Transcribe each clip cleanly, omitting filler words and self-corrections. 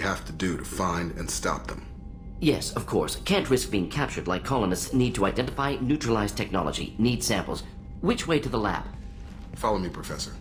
have to do to find and stop them. Yes, of course. Can't risk being captured like colonists need to identify, neutralize technology, need samples. Which way to the lab? Follow me, Professor.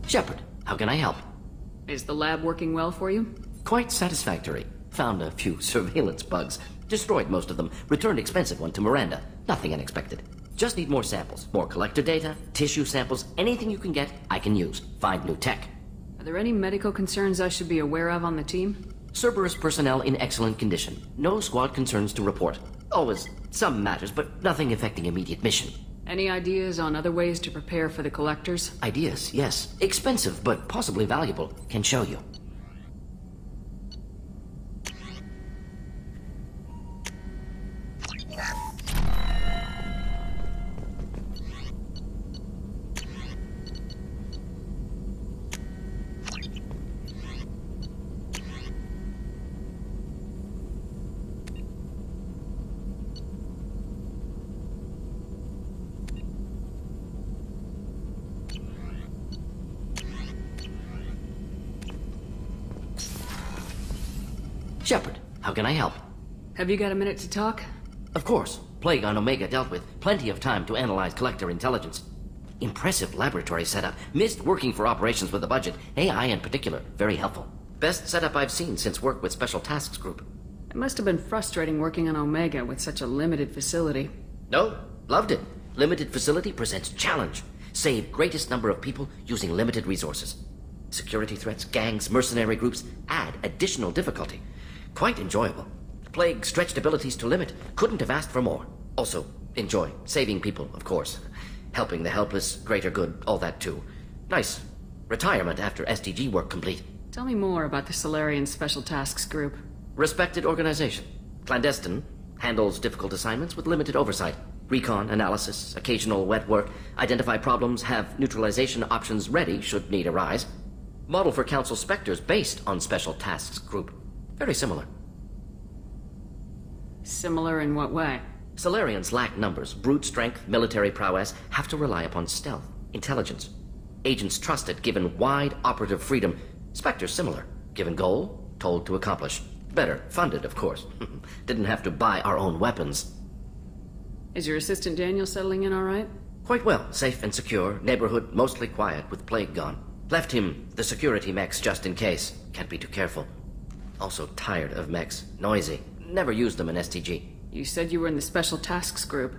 Shepard, how can I help? Is the lab working well for you? Quite satisfactory. Found a few surveillance bugs. Destroyed most of them. Returned expensive one to Miranda. Nothing unexpected. Just need more samples. More collector data, tissue samples, anything you can get, I can use. Find new tech. Are there any medical concerns I should be aware of on the team? Cerberus personnel in excellent condition. No squad concerns to report. Always some matters, but nothing affecting immediate mission. Any ideas on other ways to prepare for the collectors? Ideas, yes. Expensive, but possibly valuable. Can show you. Shepard, how can I help? Have you got a minute to talk? Of course. Plague on Omega dealt with. Plenty of time to analyze collector intelligence. Impressive laboratory setup. Missed working for operations with a budget. AI in particular. Very helpful. Best setup I've seen since work with Special Tasks Group. It must have been frustrating working on Omega with such a limited facility. No, loved it. Limited facility presents challenge. Save greatest number of people using limited resources. Security threats, gangs, mercenary groups add additional difficulty. Quite enjoyable. Plague stretched abilities to limit. Couldn't have asked for more. Also, enjoy. Saving people, of course. Helping the helpless, greater good, all that too. Nice. Retirement after STG work complete. Tell me more about the Salarian Special Tasks Group. Respected organization. Clandestine. Handles difficult assignments with limited oversight. Recon, analysis, occasional wet work. Identify problems, have neutralization options ready should need arise. Model for Council Spectres based on Special Tasks Group. Very similar. Similar in what way? Salarians lack numbers, brute strength, military prowess, have to rely upon stealth, intelligence. Agents trusted, given wide operative freedom. Spectres similar, given goal, told to accomplish. Better, funded, of course. Didn't have to buy our own weapons. Is your assistant Daniel settling in all right? Quite well, safe and secure, neighborhood mostly quiet with plague gone. Left him the security mechs just in case. Can't be too careful. Also tired of mechs. Noisy. Never used them in STG. You said you were in the Special Tasks Group.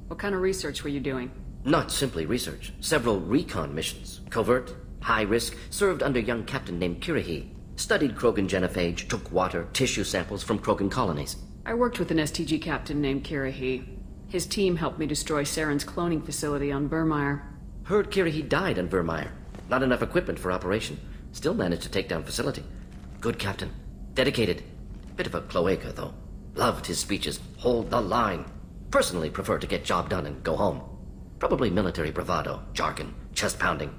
What kind of research were you doing? Not simply research. Several recon missions. Covert, high risk, served under young captain named Kirahi. Studied Krogan genophage, took water, tissue samples from Krogan colonies. I worked with an STG captain named Kirahi. His team helped me destroy Saren's cloning facility on Vermeer. Heard Kirahi died on Vermeer. Not enough equipment for operation. Still managed to take down facility. Good captain. Dedicated. Bit of a cloaca, though. Loved his speeches. Hold the line. Personally prefer to get job done and go home. Probably military bravado, jargon, chest pounding.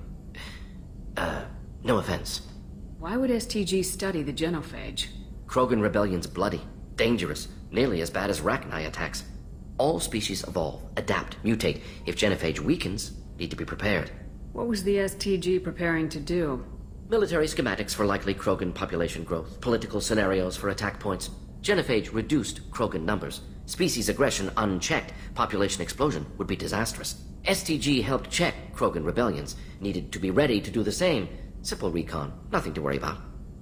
No offense. Why would STG study the genophage? Krogan rebellion's bloody, dangerous, nearly as bad as Rachni attacks. All species evolve, adapt, mutate. If genophage weakens, need to be prepared. What was the STG preparing to do? Military schematics for likely Krogan population growth, political scenarios for attack points. Genophage reduced Krogan numbers. Species aggression unchecked, population explosion would be disastrous. STG helped check Krogan rebellions, needed to be ready to do the same. Simple recon, nothing to worry about.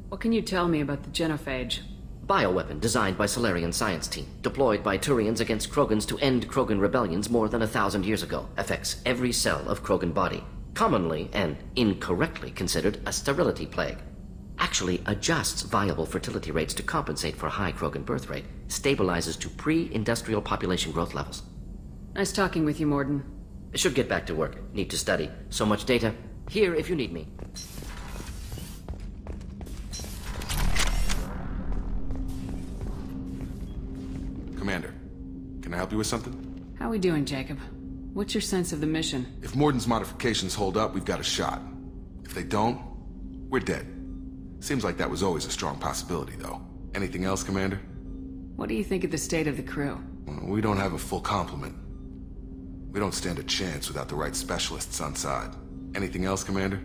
What can you tell me about the genophage? Bioweapon designed by Salarian science team, deployed by Turians against Krogans to end Krogan rebellions more than 1,000 years ago. Affects every cell of Krogan body. Commonly and incorrectly considered a sterility plague. Actually adjusts viable fertility rates to compensate for high Krogan birth rate. Stabilizes to pre-industrial population growth levels. Nice talking with you, Mordin. Should get back to work. Need to study. So much data. Here if you need me. Commander, can I help you with something? How we doing, Jacob? What's your sense of the mission? If Mordin's modifications hold up, we've got a shot. If they don't, we're dead. Seems like that was always a strong possibility, though. Anything else, Commander? What do you think of the state of the crew? Well, we don't have a full complement. We don't stand a chance without the right specialists on side. Anything else, Commander?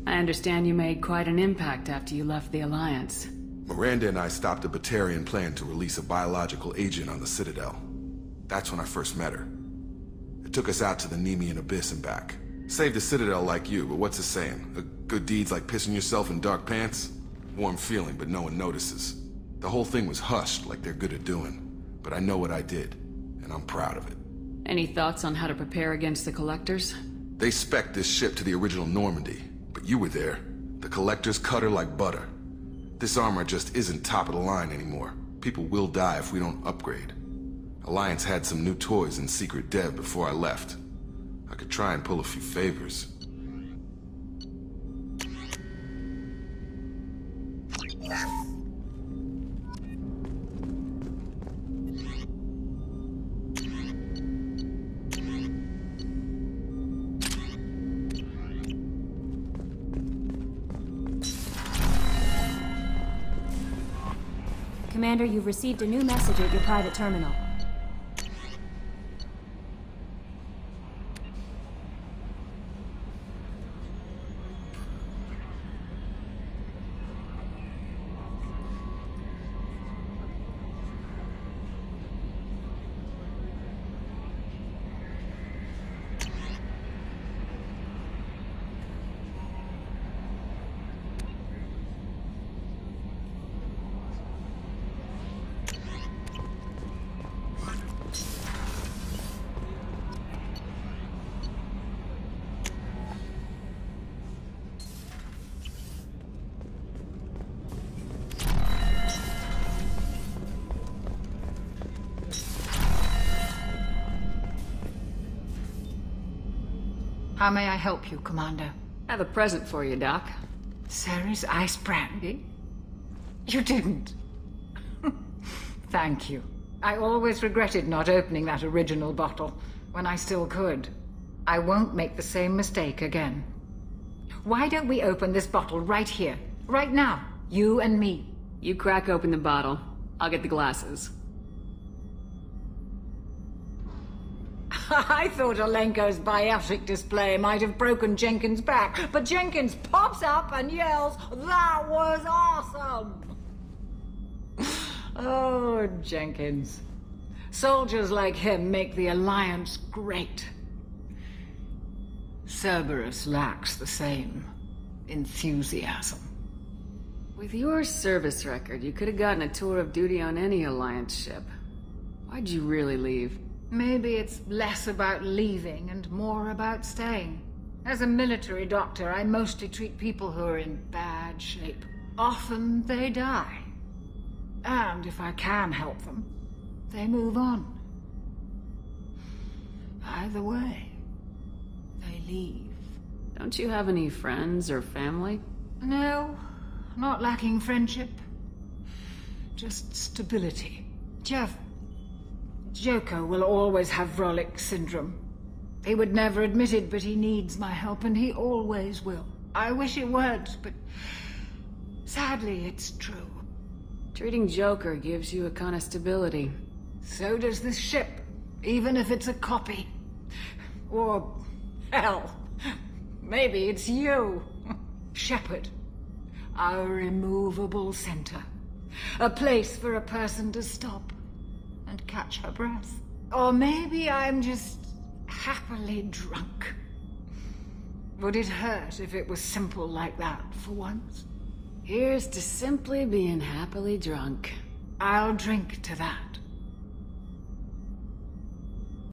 I understand you made quite an impact after you left the Alliance. Miranda and I stopped a Batarian plan to release a biological agent on the Citadel. That's when I first met her. It took us out to the Nemean Abyss and back. Saved the Citadel like you, but what's the saying? A good deed's like pissing yourself in dark pants? Warm feeling, but no one notices. The whole thing was hushed, like they're good at doing. But I know what I did, and I'm proud of it. Any thoughts on how to prepare against the Collectors? They spec'd this ship to the original Normandy, but you were there. The Collectors cut her like butter. This armor just isn't top of the line anymore. People will die if we don't upgrade. Alliance had some new toys in secret dev before I left. I could try and pull a few favors. Commander, you've received a new message at your private terminal. How may I help you, Commander? I have a present for you, Doc. Sarah's ice brandy? You didn't. Thank you. I always regretted not opening that original bottle when I still could. I won't make the same mistake again. Why don't we open this bottle right here, right now? You and me. You crack open the bottle. I'll get the glasses. I thought Alenko's biotic display might have broken Jenkins' back, but Jenkins pops up and yells, "That was awesome!" Oh, Jenkins. Soldiers like him make the Alliance great. Cerberus lacks the same enthusiasm. With your service record, you could have gotten a tour of duty on any Alliance ship. Why'd you really leave? Maybe it's less about leaving and more about staying. As a military doctor, I mostly treat people who are in bad shape. Often they die. And if I can help them, they move on. Either way, they leave. Don't you have any friends or family? No, not lacking friendship. Just stability. Jeff, Joko will always have Vrolik syndrome. He would never admit it, but he needs my help, and he always will. I wish it weren't, but sadly, it's true. Treating Joker gives you a kind of stability. So does this ship, even if it's a copy. Or, hell, maybe it's you, Shepard. Our immovable center. A place for a person to stop and catch her breath. Or maybe I'm just happily drunk. Would it hurt if it was simple like that for once? Here's to simply being happily drunk. I'll drink to that.